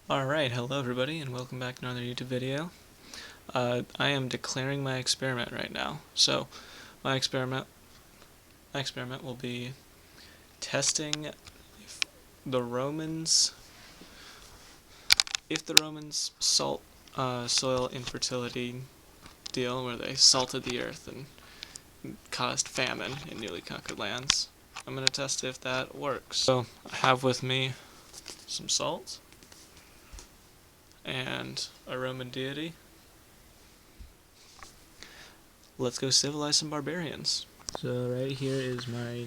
Alright, hello everybody and welcome back to another YouTube video. I am declaring my experiment right now. So, my experiment will be testing the Romans, if the Romans soil infertility deal where they salted the earth and caused famine in newly conquered lands. I'm going to test if that works. So, I have with me some salt and a Roman deity. Let's go civilize some barbarians. So right here is my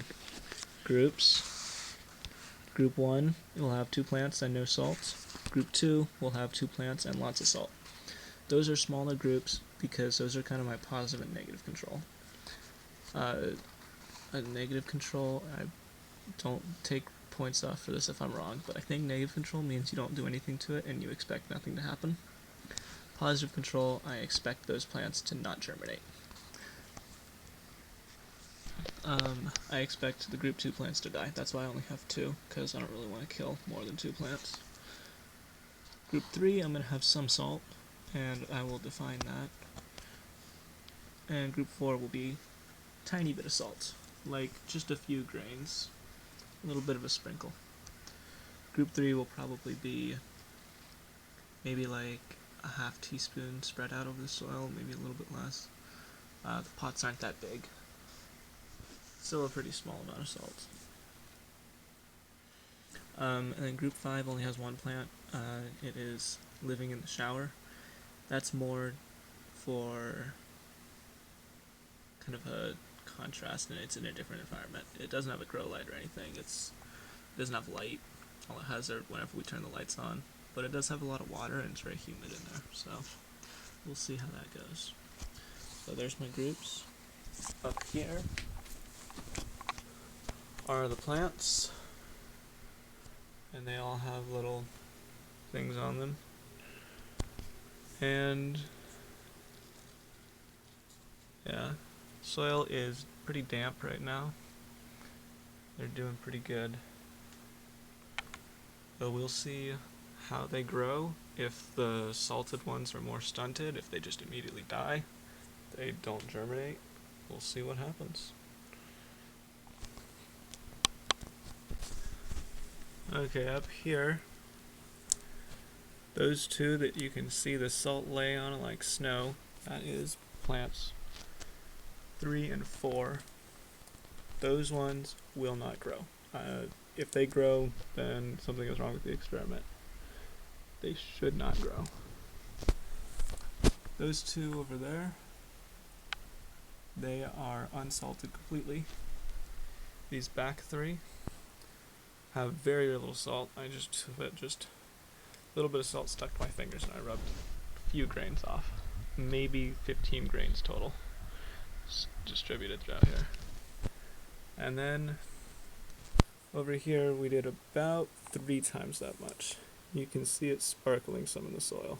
groups. Group 1 will have 2 plants and no salt. Group 2 will have 2 plants and lots of salt. Those are smaller groups because those are kind of my positive and negative control. A negative control, I don't take points off for this if I'm wrong, but I think negative control means you don't do anything to it and you expect nothing to happen. Positive control, I expect those plants to not germinate. I expect the group 2 plants to die. That's why I only have 2, because I don't really want to kill more than 2 plants. Group 3, I'm going to have some salt, and I will define that. And group 4 will be a tiny bit of salt, like just a few grains, a little bit of a sprinkle. Group 3 will probably be maybe like a half teaspoon spread out over the soil, maybe a little bit less. The pots aren't that big. Still a pretty small amount of salt. And then group 5 only has 1 plant. It is living in the shower. That's more for kind of a contrast, and it's in a different environment. It doesn't have a grow light or anything. It doesn't have light. All it has are whenever we turn the lights on. But it does have a lot of water, and it's very humid in there. So we'll see how that goes. So there's my groups. Up here are the plants, and they all have little things on them. And yeah, soil is pretty damp right now. They're doing pretty good. So we'll see how they grow. If the salted ones are more stunted, if they just immediately die, they don't germinate, we'll see what happens. Okay, up here, those 2 that you can see the salt lay on like snow, that is plants 3 and 4. Those ones will not grow. If they grow, then something is wrong with the experiment. They should not grow. Those 2 over there, they are unsalted completely. These back 3 have very little salt. I just a little bit of salt stuck to my fingers and I rubbed a few grains off. Maybe 15 grains total. Distributed throughout here. And then over here we did about 3 times that much. You can see it sparkling some in the soil.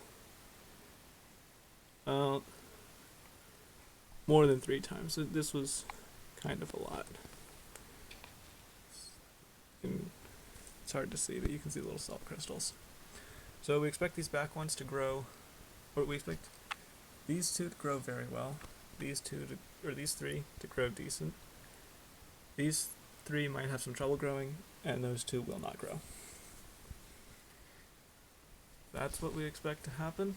More than 3 times. This was kind of a lot. It's hard to see, but you can see little salt crystals. So we expect these back ones to grow, or we expect these 2 to grow very well, these 3 to grow decent. These 3 might have some trouble growing, and those 2 will not grow. That's what we expect to happen.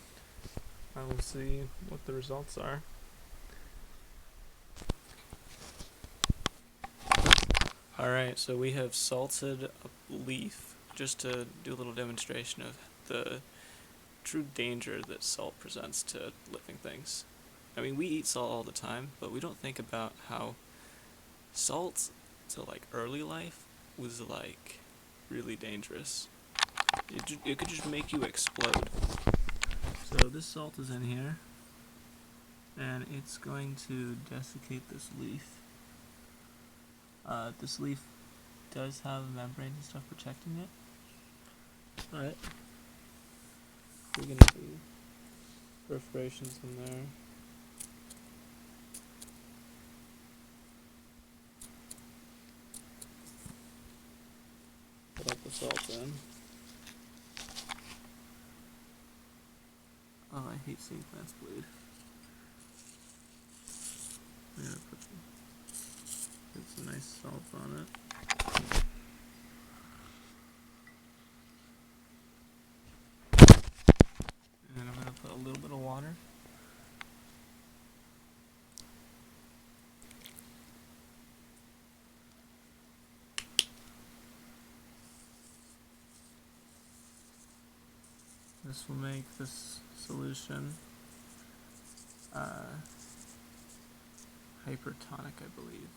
I will see what the results are. Alright, so we have salted a leaf just to do a little demonstration of the true danger that salt presents to living things. I mean, we eat salt all the time, but we don't think about how salt to like early life was like really dangerous. It could just make you explode. So this salt is in here, and it's going to desiccate this leaf. This leaf does have a membrane and stuff protecting it. Alright. We're gonna see perforations in there. Put up the salt in. Oh, I hate seeing plants bleed. I'm gonna put some nice salt on it. And I'm gonna put a little bit of water. This will make this solution hypertonic, I believe.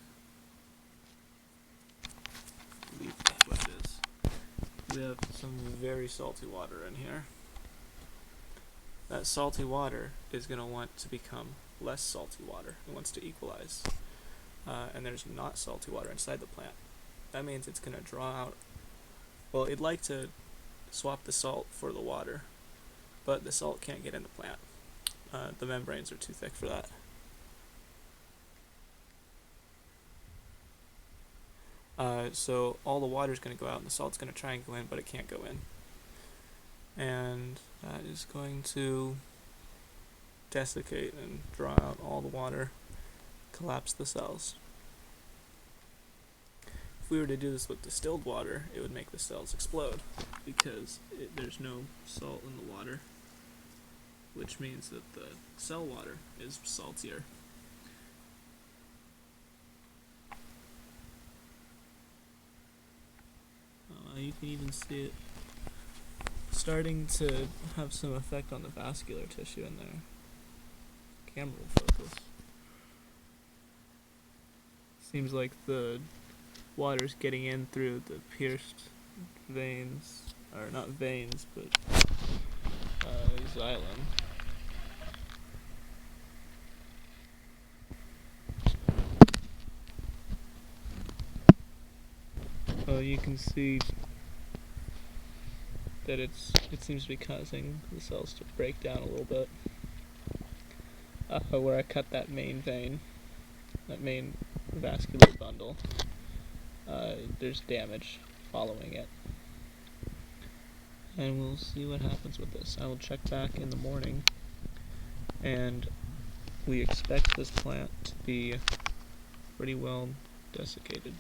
I believe that's what it is. We have some very salty water in here. That salty water is going to want to become less salty water. It wants to equalize. And there's not salty water inside the plant. That means it's going to draw out. Well, it'd like to swap the salt for the water, but the salt can't get in the plant. The membranes are too thick for that. So all the water is going to go out and the salt's going to try and go in, but it can't go in. And that is going to desiccate and draw out all the water, collapse the cells. If we were to do this with distilled water, it would make the cells explode because there's no salt in the water, which means that the cell water is saltier. You can even see it starting to have some effect on the vascular tissue in there. Camera will focus. Seems like the water's getting in through the pierced veins, or not veins, but xylem. You can see that it seems to be causing the cells to break down a little bit. Where I cut that main vein, that main vascular bundle, there's damage following it. And we'll see what happens with this. I will check back in the morning, and we expect this plant to be pretty well desiccated.